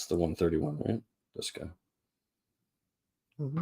the 131, right? This guy. Mm-hmm.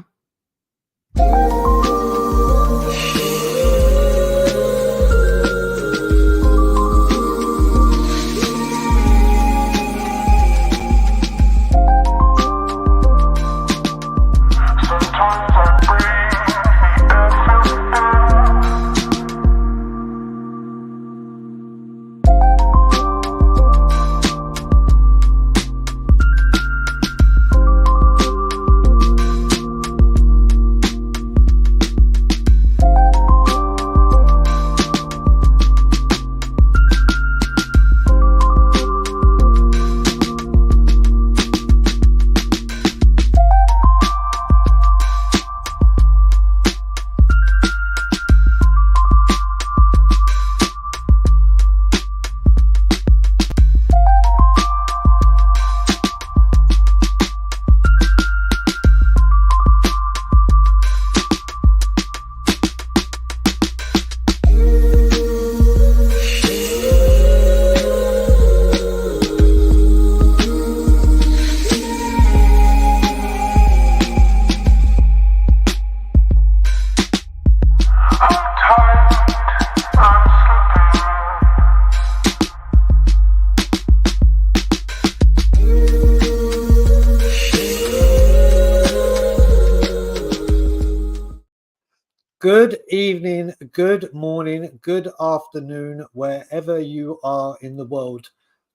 Good evening, good morning, good afternoon, wherever you are in the world.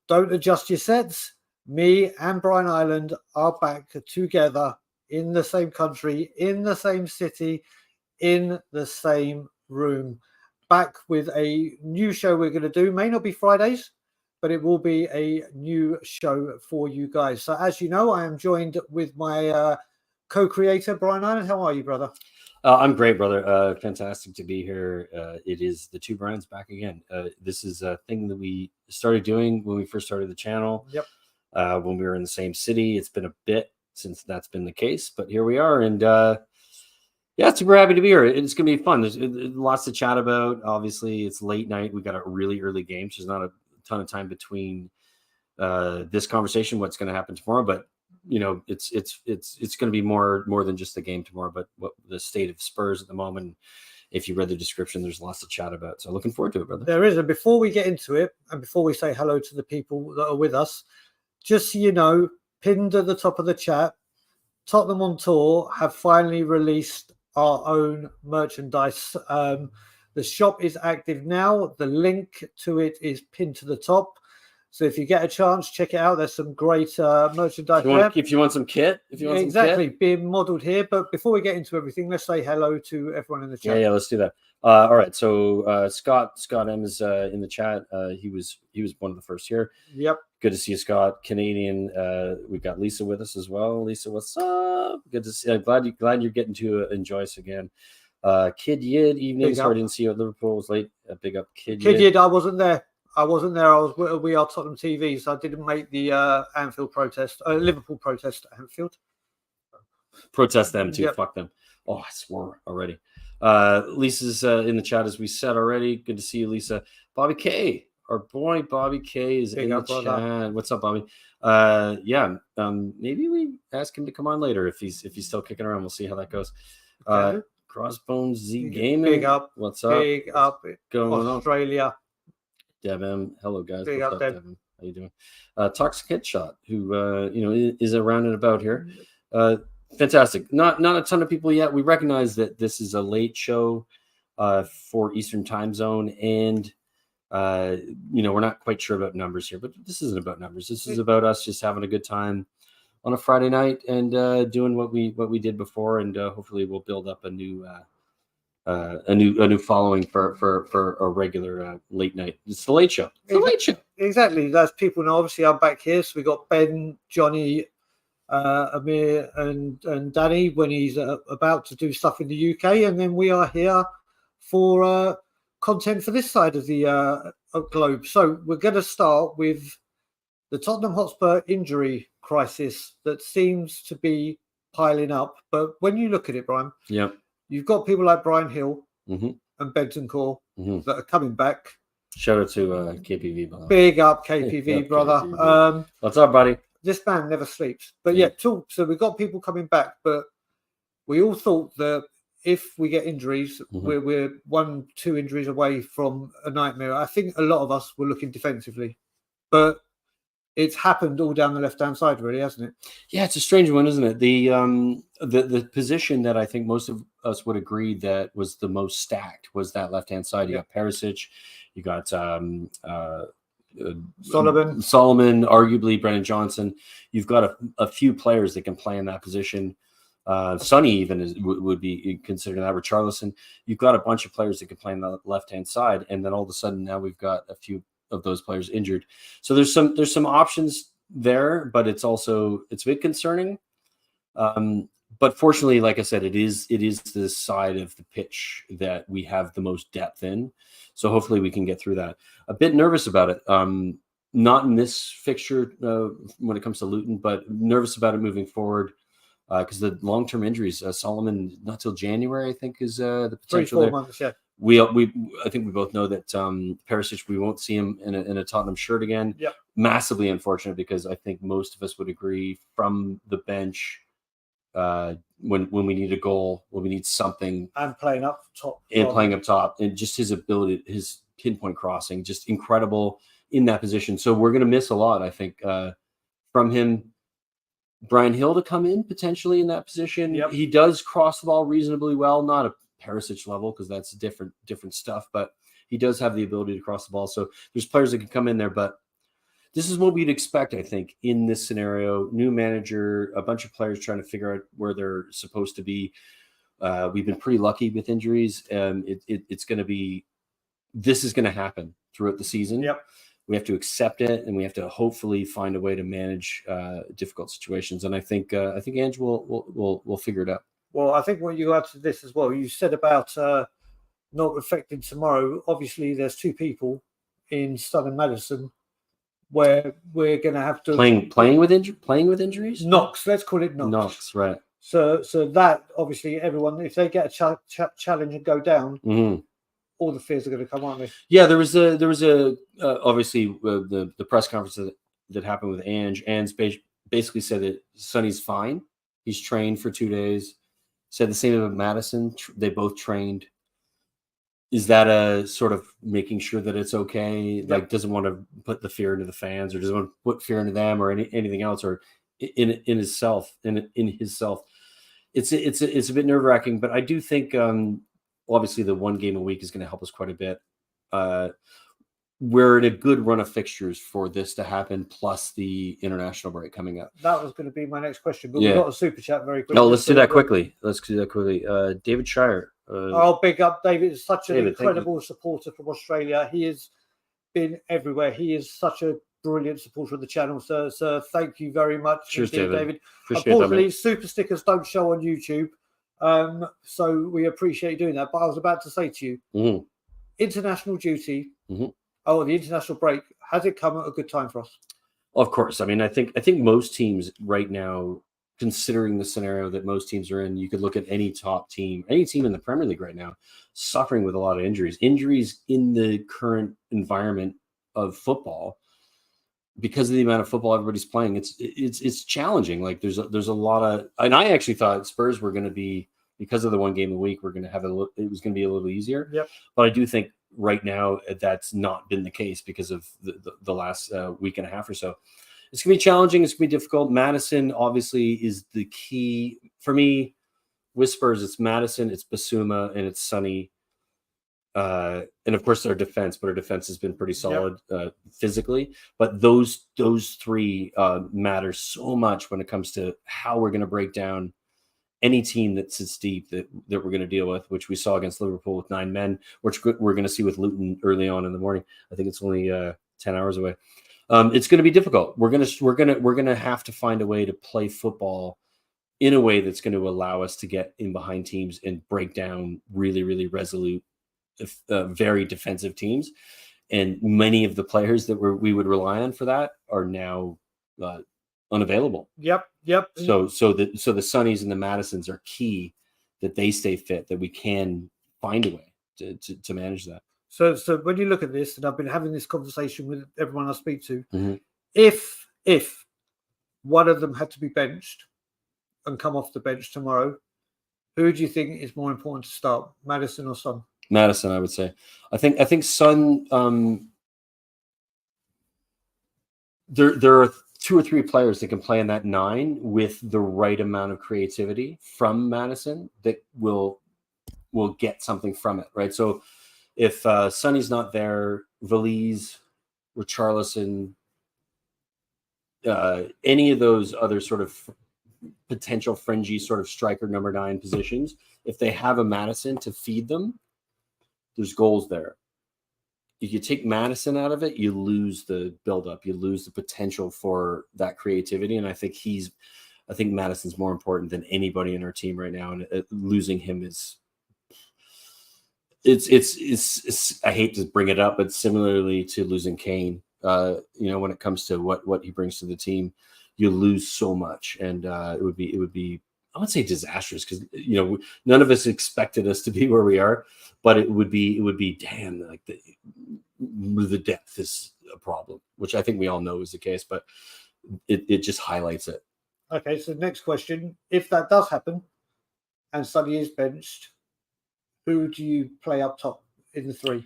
Don't adjust your sets. Me and Brian Ireland are back together in the same country, in the same city, in the same room. Back with a new show we're going to do. May not be Fridays, but it will be a new show for you guys. So as you know, I am joined with my co-creator, Brian Ireland. How are you, brother? I'm great, brother. Fantastic to be here. It is the two Brians back again. This is a thing that we started doing when we first started the channel. Yep. When we were in the same city. It's been a bit since that's been the case, but here we are. And yeah, super happy to be here. It's going to be fun. There's lots to chat about. Obviously, it's late night. We got a really early game, so there's not a ton of time between this conversation, what's going to happen tomorrow, but you know, it's going to be more than just the game tomorrow, but what the state of Spurs at the moment. If you read the description, there's lots to chat about. So looking forward to it, brother. There is. And before we get into it, and before we say hello to the people that are with us, just so you know, pinned at the top of the chat, Tottenham on Tour have finally released our own merchandise. The shop is active now. The link to it is pinned to the top. So if you get a chance, check it out. There's some great merchandise there. If you want some kit, exactly, being modelled here. But before we get into everything, let's say hello to everyone in the chat. Yeah, let's do that. All right. So Scott M is in the chat. He was one of the first here. Yep. Good to see you, Scott. Canadian. We've got Lisa with us as well. Lisa, what's up? Good to see. I'm glad you're getting to enjoy us again. Kid Yid, evening. Sorry, I didn't see you at Liverpool. It was late. Big up, Kid Yid. I wasn't there. I was We Are Tottenham TV, so I didn't make the Anfield protest, Liverpool protest at Anfield. Protest them too. Yep. Fuck them. Oh, I swore already. Lisa's in the chat, as we said already. Good to see you, Lisa. Bobby K, our boy Bobby K is in the chat. What's up, Bobby? Maybe we ask him to come on later if he's still kicking around. We'll see how that goes. Okay. Crossbones Z Gaming. Big up. What's up? Big up. Going Australia. On? Devin, hello guys. Big What's up, Devin. How you doing? Toxic Headshot, who is around and about here. Fantastic. Not a ton of people yet. We recognize that this is a late show for Eastern Time Zone, and we're not quite sure about numbers here. But this isn't about numbers. This is about us just having a good time on a Friday night and doing what we did before, and hopefully we'll build up a new following for a regular late night. It's the late show. It's the late show. Exactly. As people know, obviously I'm back here. So we got Ben, Johnny, Amir, and Danny when he's about to do stuff in the UK, and then we are here for content for this side of the globe. So we're going to start with the Tottenham Hotspur injury crisis that seems to be piling up. But when you look at it, Brian, you've got people like Brian Hill and Bentancur that are coming back. Shout out to KPV, brother. Big up KPV, brother. KPV. What's up, buddy? this man never sleeps. But yeah, so we've got people coming back, but we all thought that if we get injuries, we're 1-2 injuries away from a nightmare. I think a lot of us were looking defensively, but it's happened all down the left-hand side, really, hasn't it? Yeah, it's a strange one, isn't it? The position that I think most of us would agree that was the most stacked was that left-hand side. You got Perisic, you got Solomon, arguably Brennan Johnson. You've got a few players that can play in that position. Sonny even would be considered that. Richarlison. You've got a bunch of players that can play on the left-hand side, and then all of a sudden now we've got a few of those players injured. So there's some options there, but it's a bit concerning. But fortunately, like I said, it is the side of the pitch that we have the most depth in. So hopefully we can get through that. A bit nervous about it. Not in this fixture when it comes to Luton, but nervous about it moving forward. Because the long-term injuries, Solomon not till January, I think, is the potential 3-4 there. months, yeah. I think we both know that Perisic, we won't see him in a Tottenham shirt again. Yep. Massively unfortunate, because I think most of us would agree from the bench when we need a goal, when we need something, and playing up top, and just his ability, his pinpoint crossing, just incredible in that position. So we're going to miss a lot, I think, from him. Brian Hill to come in potentially in that position. Yep. He does cross the ball reasonably well, not a Perisic level because that's different stuff, but he does have the ability to cross the ball. So there's players that can come in there, but this is what we'd expect, I think, in this scenario. New manager, a bunch of players trying to figure out where they're supposed to be. We've been pretty lucky with injuries. This is going to happen throughout the season. Yep. We have to accept it, and we have to hopefully find a way to manage difficult situations. And I think Ange will figure it out. Well, I think what you add to this as well, you said about not affecting tomorrow. Obviously, there's two people in Stud and Madison where we're going to have to playing with injuries. Knocks, let's call it knocks. Knocks, right? So that obviously everyone, if they get a challenge and go down. Mm-hmm. All the fears are going to come, aren't they? Yeah, there was obviously the press conference that happened with Ange. Ange basically said that Sonny's fine. He's trained for 2 days. Said the same about Madison. They both trained. Is that a sort of making sure that it's okay? Yep. Like, doesn't want to put the fear into the fans, or doesn't want to put fear into them, or anything else, or in himself. It's a bit nerve-wracking, but I do think. Obviously, the one game a week is going to help us quite a bit. We're in a good run of fixtures for this to happen, plus the international break coming up. That was going to be my next question, but we've got a super chat very quickly. No, let's do that quickly. David Shire. I'll big up David. Is such an incredible supporter from Australia. He has been everywhere. He is such a brilliant supporter of the channel, sir. So thank you very much. Cheers, David. Unfortunately, super stickers don't show on YouTube. So we appreciate doing that. But I was about to say to you, international duty, the international break, has it come at a good time for us? Of course. I mean, I think most teams right now, considering the scenario that most teams are in, you could look at any top team, any team in the Premier League right now, suffering with a lot of injuries. Injuries in the current environment of football, because of the amount of football everybody's playing, it's challenging. Like there's a lot of, and I actually thought Spurs were going to be, because of the one game a week, we're going to have it was going to be a little easier. Yep. But I do think right now that's not been the case because of the last week and a half or so. It's going to be challenging. It's going to be difficult. Madison obviously is the key for me. With Spurs, it's Madison, it's Basuma, and it's Sonny. And of course our defense, but our defense has been pretty solid physically. But those three matter so much when it comes to how we're going to break down any team that sits deep that we're going to deal with, which we saw against Liverpool with 9 men, which we're going to see with Luton early on in the morning. I think it's only 10 hours away. It's going to be difficult. We're going to have to find a way to play football in a way that's going to allow us to get in behind teams and break down really, really resolute, very defensive teams. And many of the players that we would rely on for that are now unavailable. Yep. So the Sonnies and the Madisons are key, that they stay fit, that we can find a way to manage that. So when you look at this, and I've been having this conversation with everyone I speak to, if one of them had to be benched and come off the bench tomorrow, who do you think is more important to start, Maddison or Son? Maddison, I would say. I think Son. There are 2 or 3 players that can play in that 9 with the right amount of creativity from Maddison that will get something from it, right? So if Sonny's not there, Valise, Richarlison, any of those other sort of potential fringy sort of striker number 9 positions, if they have a Maddison to feed them, there's goals there. If you take Maddison out of it, you lose the buildup, you lose the potential for that creativity. And I think Maddison's more important than anybody in our team right now. And losing him is, it's I hate to bring it up, but similarly to losing Kane, when it comes to what he brings to the team, you lose so much. And it would be, I would say disastrous, because none of us expected us to be where we are, but it would be damn, like the depth is a problem, which I think we all know is the case, but it just highlights it. Okay, so next question: if that does happen, and Sonny is benched, who do you play up top in the 3?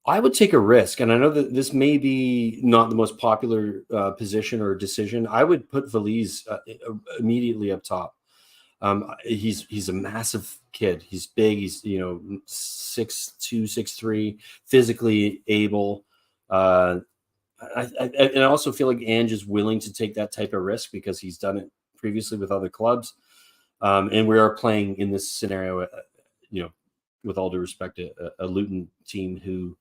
I would take a risk, and I know that this may be not the most popular position or decision. I would put Valise immediately up top. He's a massive kid. He's big. He's 6'2", 6'3", physically able. I also feel like Ange is willing to take that type of risk because he's done it previously with other clubs. And we are playing in this scenario, with all due respect, a Luton team who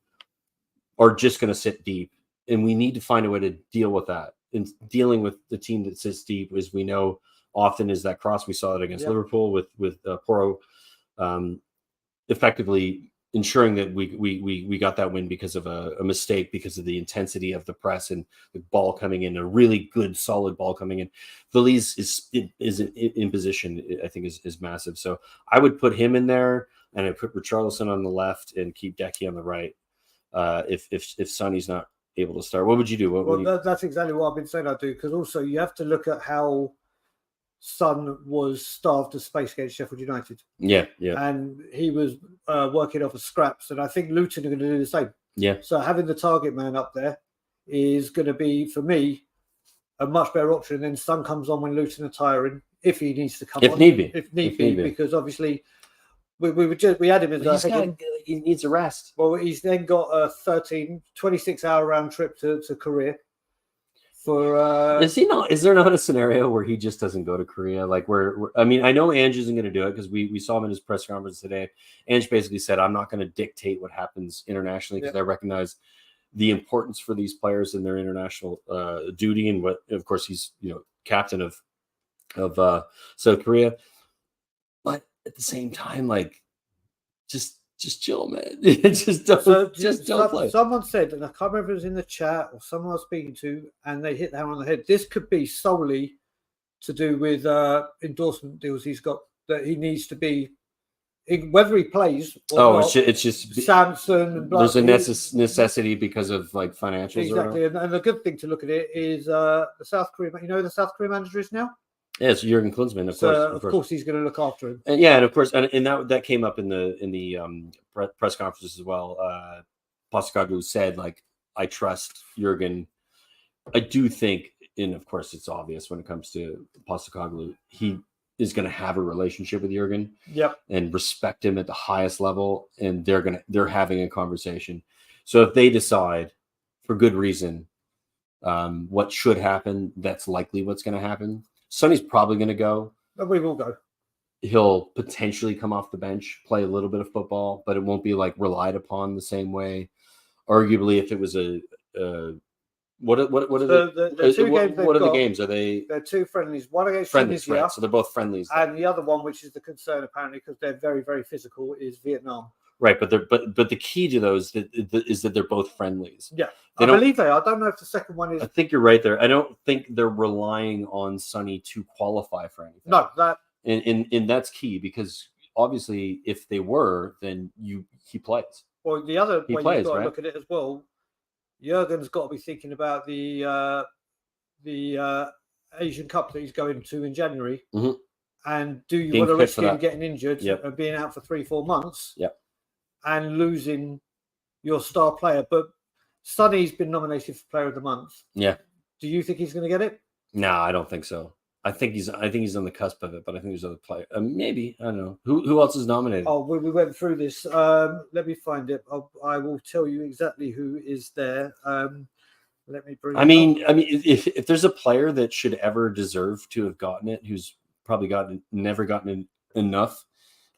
are just going to sit deep, and we need to find a way to deal with that. And dealing with the team that sits deep, as we know, often is that cross. We saw it against Liverpool with Porro, effectively ensuring that we got that win because of a mistake, because of the intensity of the press and the ball coming in, a really good solid ball coming in. Valise is in position, I think is massive. So I would put him in there, and I put Richarlison on the left and keep Decky on the right. If Sonny's not able to start, what would you do? That's exactly what I've been saying I'd do, because also you have to look at how Son was starved of space against Sheffield United. Yeah. And he was working off of scraps, and I think Luton are going to do the same. Yeah. So having the target man up there is going to be, for me, a much better option. And then Son comes on when Luton are tiring, if he needs to come on. If need be, because obviously we had him as he needs a rest. Well, he's then got a 26-hour round trip to Korea. Is there not a scenario where he just doesn't go to Korea? Like I know Ange isn't going to do it, because we saw him in his press conference today. Ange basically said, I'm not going to dictate what happens internationally, because I recognize the importance for these players and their international duty, and what, of course, he's captain of South Korea. But at the same time, like, just chill, man. just don't play. Someone said, and I can't remember if it was in the chat or someone I was speaking to, and they hit the hammer on the head. This could be solely to do with endorsement deals he's got, that he needs to be, whether he plays or not. It's just Samson and there's a necessity because of like financials. Exactly, and the good thing to look at it is the South Korea. The South Korean manager is now. Yeah, it's Jurgen Klinsmann, of course, he's going to look after him. And of course, and that came up in the press conference as well. Postecoglou said, like, I trust Jurgen. I do think, and of course, it's obvious when it comes to Postecoglou, he is going to have a relationship with Jurgen. Yep. And respect him at the highest level, and they're having a conversation. So if they decide, for good reason, what should happen, that's likely what's going to happen. Sonny's probably going to go. We will go. He'll potentially come off the bench, play a little bit of football, but it won't be like relied upon the same way. Arguably, if it was what are the games? Are they? They're 2 friendlies. One against friendlies, Tunisia, right? So they're both friendlies. And the other one, which is the concern apparently, because they're very, very physical, is Vietnam. Right, but the key to those is that they're both friendlies. Yeah, I believe they are. I don't know if the second one is. I think you're right there. I don't think they're relying on Sonny to qualify for anything. No, that and that's key, because obviously, if they were, then he plays. Well, the other way you've got to right? look at it as well, Jurgen's got to be thinking about the the Asian Cup that he's going to in January. Mm-hmm. And do you Being want to fit risk for him that. getting injured Yep. and being out for 3-4 months? Yep. And losing your star player? But Sonny's been nominated for Player of the Month. Yeah. Do you think he's going to get it? No, I don't think so. I think he's on the cusp of it, but I think there's other players. Maybe, I don't know. Who else is nominated? Oh, we went through this. Let me find it. I will tell you exactly who is there. Let me bring. I mean, if there's a player that should ever deserve to have gotten it, who's probably never gotten enough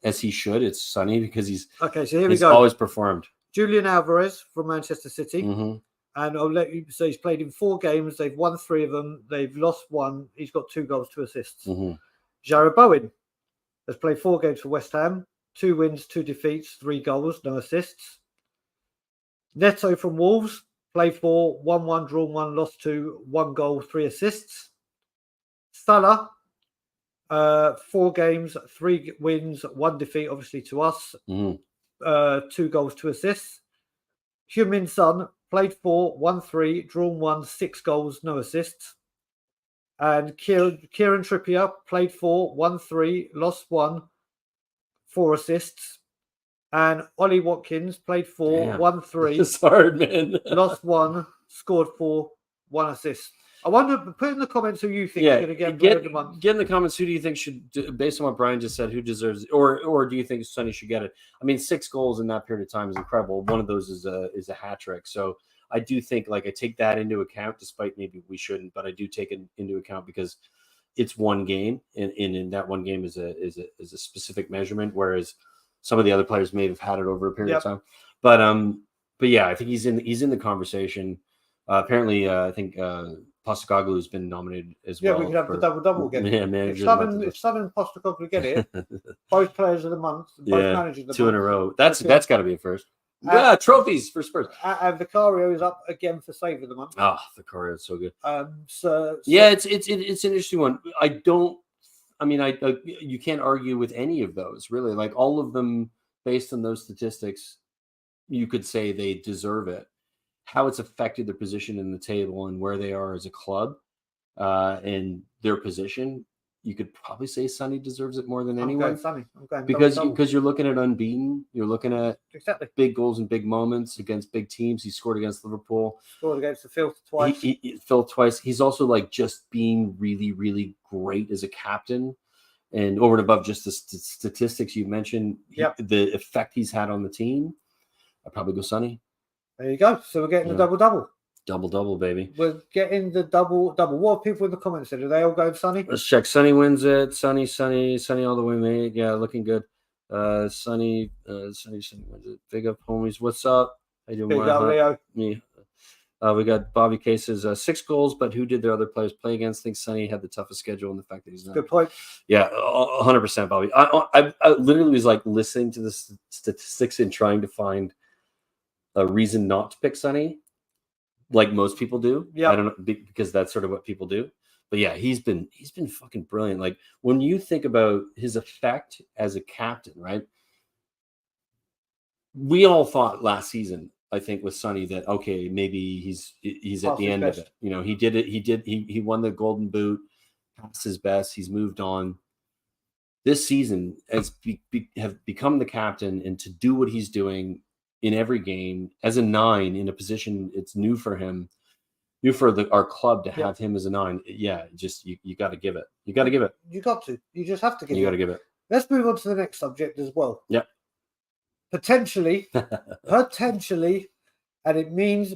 as he should, it's Sonny, because he's okay. So here we go. Always performed. Julian Alvarez from Manchester City. Mm-hmm. And I'll let you say he's played in 4 games. They've won 3 of them. They've lost 1. He's got 2 goals, 2 assists. Mm-hmm. Jarrod Bowen has played 4 games for West Ham. 2 wins, 2 defeats, 3 goals, no assists. Neto from Wolves played 4, 1-1, drawn 1, lost 2, 1 goal, 3 assists. Salah, 4 games, 3 wins, 1 defeat, obviously to us. Mm-hmm. 2 goals, 2 assists. Heung-min Son played 4, 1-3, drawn 1, 6 goals, no assists. And Kieran Trippier played 4, 1-3, lost 1, 4 assists. And Ollie Watkins played 4, 1-3. It's hard, man. Lost 1, scored 4, 1 assist. I wonder, put in the comments who you think is going to get Player of the Month. Get in the comments who do you think should, based on what Brian just said, who deserves it, or do you think Sonny should get it? I mean, 6 goals in that period of time is incredible. One of those is a hat trick. So I do think, like, I take that into account, despite maybe we shouldn't, but I do take it into account because it's one game, and in that one game is a specific measurement, whereas some of the other players may have had it over a period of time. But yeah, I think he's in the conversation. Apparently, I think Postecoglou has been nominated as well. Yeah, we can have the double again. Yeah, if Southern and Postecoglou get it, both players of the month, both managers of the 2 month. in a row. That's got to be a first. Yeah, trophies for Spurs. And Vicario is up again for Save of the Month. Vicario is so good. So yeah, it's an interesting one. You can't argue with any of those, really. Like, all of them, based on those statistics, you could say they deserve it. How it's affected their position in the table and where they are as a club, and their position, you could probably say Sonny deserves it more than anyone. I'm going because you're looking at unbeaten, you're looking at big goals and big moments against big teams. He scored against Liverpool. Scored against the Filth twice. Filth twice. He's also, like, just being really, really great as a captain, and over and above just the statistics you mentioned, the effect he's had on the team. I'd probably go Sonny. There you go. So we're getting the double. Double, baby. We're getting the double. What have people in the comments said? Are they all going Sonny? Let's check. Sonny wins it. Sonny all the way, mate. Yeah, looking good. Sonny wins it. Big up, homies. What's up? How you doing? Big up, Leo. Me. We got Bobby Case's 6 goals, but who did their other players play against? I think Sonny had the toughest schedule, and the fact that he's not. Good point. Yeah, 100%, Bobby. I literally was, like, listening to the statistics and trying to find a reason not to pick Sonny, like most people do. I don't know, because that's sort of what people do. But yeah, he's been fucking brilliant. Like, when you think about his effect as a captain, right? We all thought last season, I think, with Sonny, that okay, maybe he's at the end of it. You know, he did it. He won the Golden Boot, past his best. He's moved on. This season has have become the captain, and to do what he's doing in every game as a 9 in a position it's new for him, new for our club to have him as a 9. Yeah, just you got to give it. You got to give it. You got to. You just have to give it. You got to give it. Let's move on to the next subject as well. Yep. Potentially, and it means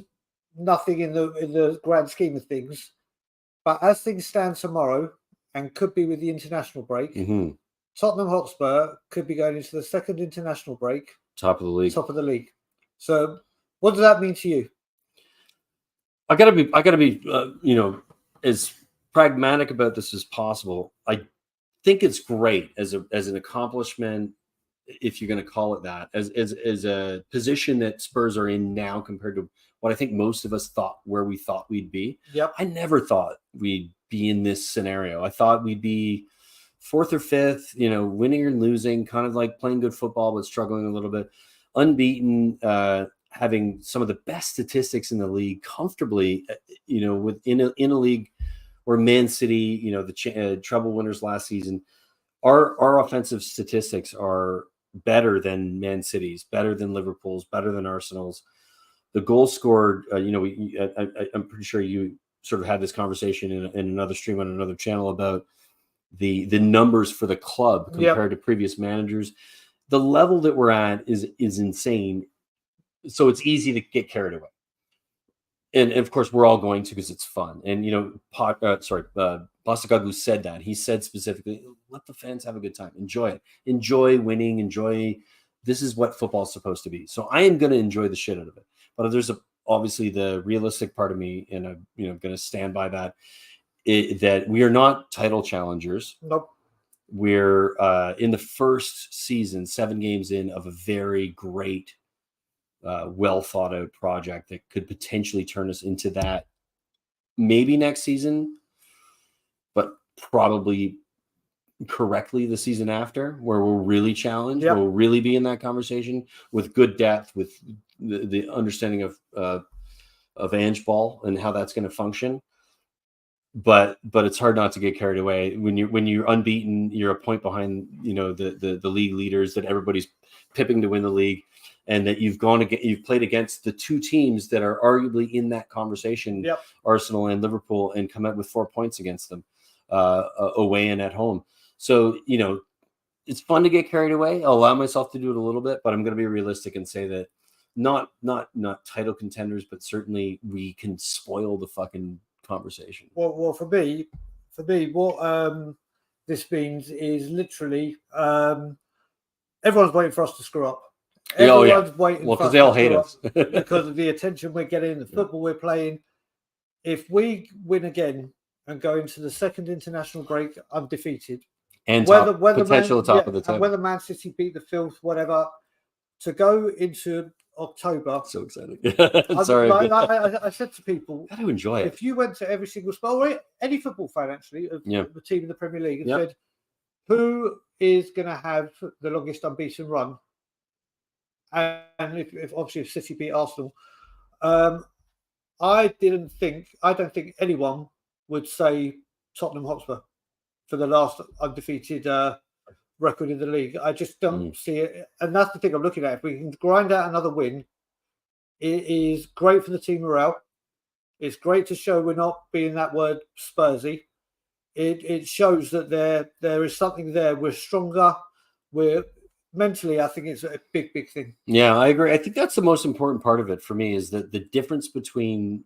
nothing in the grand scheme of things, but as things stand tomorrow, and could be with the international break, Tottenham Hotspur could be going into the second international break. Top of the league. So, what does that mean to you? I gotta be, as pragmatic about this as possible. I think it's great as an accomplishment, if you're going to call it that, as a position that Spurs are in now compared to what I think most of us thought where we thought we'd be. Yep. I never thought we'd be in this scenario. I thought we'd be 4th or 5th, winning or losing, kind of like playing good football, but struggling a little bit, unbeaten, having some of the best statistics in the league comfortably, within a league or Man City, the treble winners last season. Our offensive statistics are better than Man City's, better than Liverpool's, better than Arsenal's. The goals scored, I'm pretty sure you sort of had this conversation in another stream on another channel about the numbers for the club compared to previous managers. The level that we're at is insane. So it's easy to get carried away. And of course, we're all going to because it's fun. And, Postecoglou said that. He said specifically, let the fans have a good time. Enjoy it. Enjoy winning. Enjoy. This is what football is supposed to be. So I am going to enjoy the shit out of it. But there's obviously the realistic part of me, and I'm going to stand by that, that we are not title challengers. Nope. We're in the first season, 7 games in, of a very great, well thought out project that could potentially turn us into that maybe next season, but probably correctly the season after, where we'll really challenge, we'll really be in that conversation with good depth, with the understanding of Ange ball and how that's going to function. But it's hard not to get carried away when you're unbeaten. You're a point behind, the league leaders that everybody's pipping to win the league, and that you've played against the 2 teams that are arguably in that conversation, Arsenal and Liverpool, and come out with 4 points against them, away and at home. So it's fun to get carried away. I'll allow myself to do it a little bit, but I'm going to be realistic and say that not title contenders, but certainly we can spoil the fucking conversation. Well, for me, what this means is literally everyone's waiting for us to screw up. Everyone's waiting. Well, because they all hate us because of the attention we're getting, the football we're playing. If we win again and go into the second international break undefeated, and potential top of the table, whether Man City beat the filth, whatever, to go into October. So exciting. Sorry. I said to people, how do you enjoy it? If you went to every single sport, any football fan actually, of the team in the Premier League, and said, who is going to have the longest unbeaten run? And if City beat Arsenal, I don't think anyone would say Tottenham Hotspur for the last undefeated record in the league. I just don't see it, and that's the thing I'm looking at. If we can grind out another win, it is great for the team morale. It's great to show we're not being that word Spursy. It shows that there is something there. We're stronger. We're mentally, I think it's a big thing. Yeah, I agree. I think that's the most important part of it for me, is that the difference between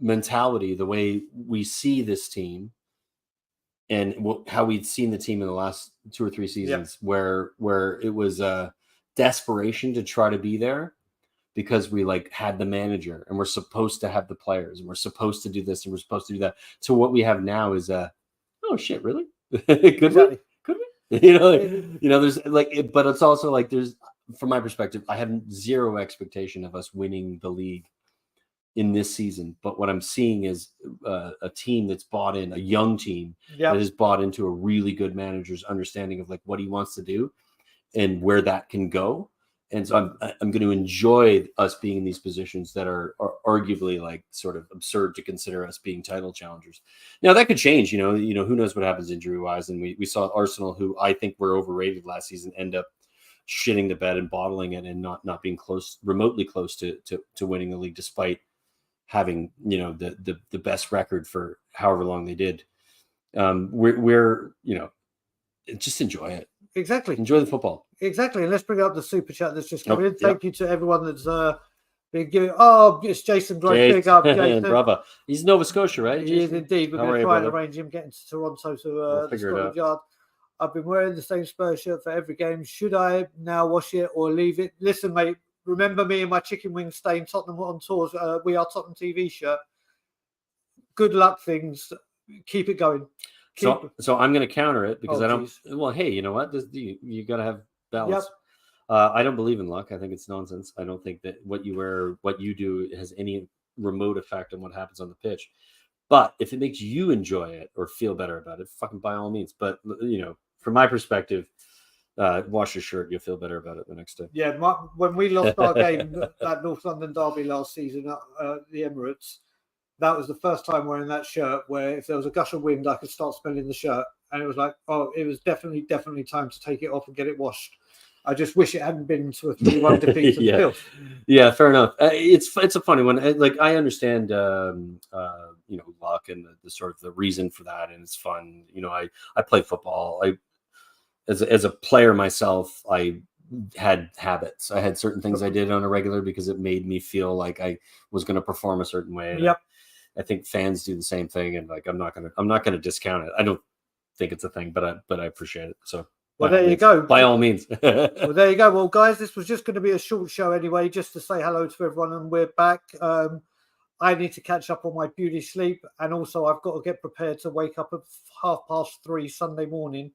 mentality, the way we see this team, and how we'd seen the team in the last 2 or 3 seasons, where it was a desperation to try to be there because we had the manager and we're supposed to have the players and we're supposed to do this and we're supposed to do that. So what we have now is oh shit, really? Could we? There's but it's also there's, from my perspective, I have zero expectation of us winning the league in this season. But what I'm seeing is a team that's bought in, a young team that has bought into a really good manager's understanding of what he wants to do and where that can go. And so I'm going to enjoy us being in these positions that are arguably sort of absurd to consider us being title challengers. Now that could change, who knows what happens injury wise. And we saw Arsenal, who I think were overrated last season, end up shitting the bed and bottling it and not being remotely close to winning the league, despite having, the best record for however long they did. We're just enjoy it. Exactly. Enjoy the football. Exactly. And let's bring up the super chat that's just come in. Thank you to everyone that's been giving. Oh, it's Jason. Great. Big up, Jason. Bravo. He's Nova Scotia, right? He is indeed. We're going to try and arrange him getting to Toronto to the Scotland Yard. I've been wearing the same Spurs shirt for every game. Should I now wash it or leave it? Listen, mate, remember me and my chicken wing stain Tottenham on tours. We are Tottenham TV shirt. Good luck, things. Keep it going. So I'm going to counter it because I don't. Geez. Well, hey, you know what? You got to have balance. Yep. I don't believe in luck. I think it's nonsense. I don't think that what you wear, what you do, has any remote effect on what happens on the pitch. But if it makes you enjoy it or feel better about it, fucking by all means. But from my perspective, wash your shirt. You'll feel better about it the next day. Yeah, when we lost our game at North London derby last season at the Emirates, that was the first time wearing that shirt where if there was a gush of wind, I could start smelling the shirt. And it was like, oh, it was definitely time to take it off and get it washed. I just wish it hadn't been to a 3-1 defeat to the Bills. Yeah, fair enough. It's a funny one. Like, I understand, luck and the sort of the reason for that, and it's fun. I play football. As a player myself, I had habits. I had certain things I did on a regular because it made me feel like I was going to perform a certain way. And yep. I think fans do the same thing, and like I'm not gonna discount it. I don't think it's a thing, but I appreciate it. So. Well, there you go. By all means. Well, there you go. Well, guys, this was just going to be a short show anyway, just to say hello to everyone, and we're back. I need to catch up on my beauty sleep, and also I've got to get prepared to wake up at 3:30 Sunday morning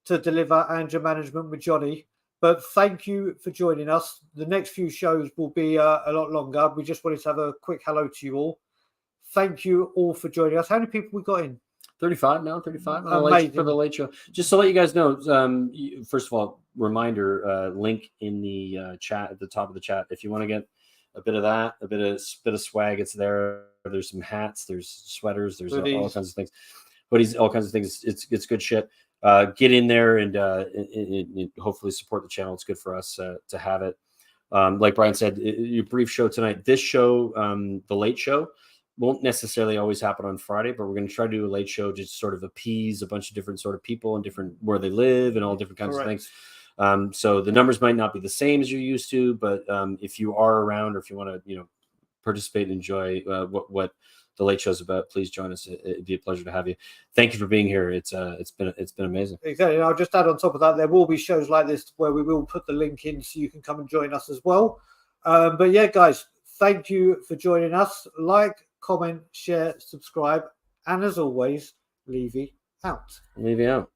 to deliver Anger Management with Johnny. But thank you for joining us. The next few shows will be a lot longer. We just wanted to have a quick hello to you all. Thank you all for joining us. How many people we got in? 35 now, 35 for the late show. Just to let you guys know, first of all, reminder, link in the chat at the top of the chat. If you want to get a bit of that, a bit of swag, it's there. There's some hats, there's sweaters, there's all kinds of things. Hoodies, all kinds of things. It's good shit. Get in there and hopefully support the channel. It's good for us to have it. Like Brian said, your brief show tonight. This show, the late show, won't necessarily always happen on Friday, but we're going to try to do a late show, just sort of appease a bunch of different sort of people and different where they live and all different kinds of things. So the numbers might not be the same as you're used to, but if you are around or if you want to, participate and enjoy what the late show's about, please join us. It'd be a pleasure to have you. Thank you for being here. It's been amazing. Exactly. And I'll just add on top of that, there will be shows like this where we will put the link in so you can come and join us as well. But yeah, guys, thank you for joining us. Like, comment, share, subscribe, and as always, Levy out. Levy out.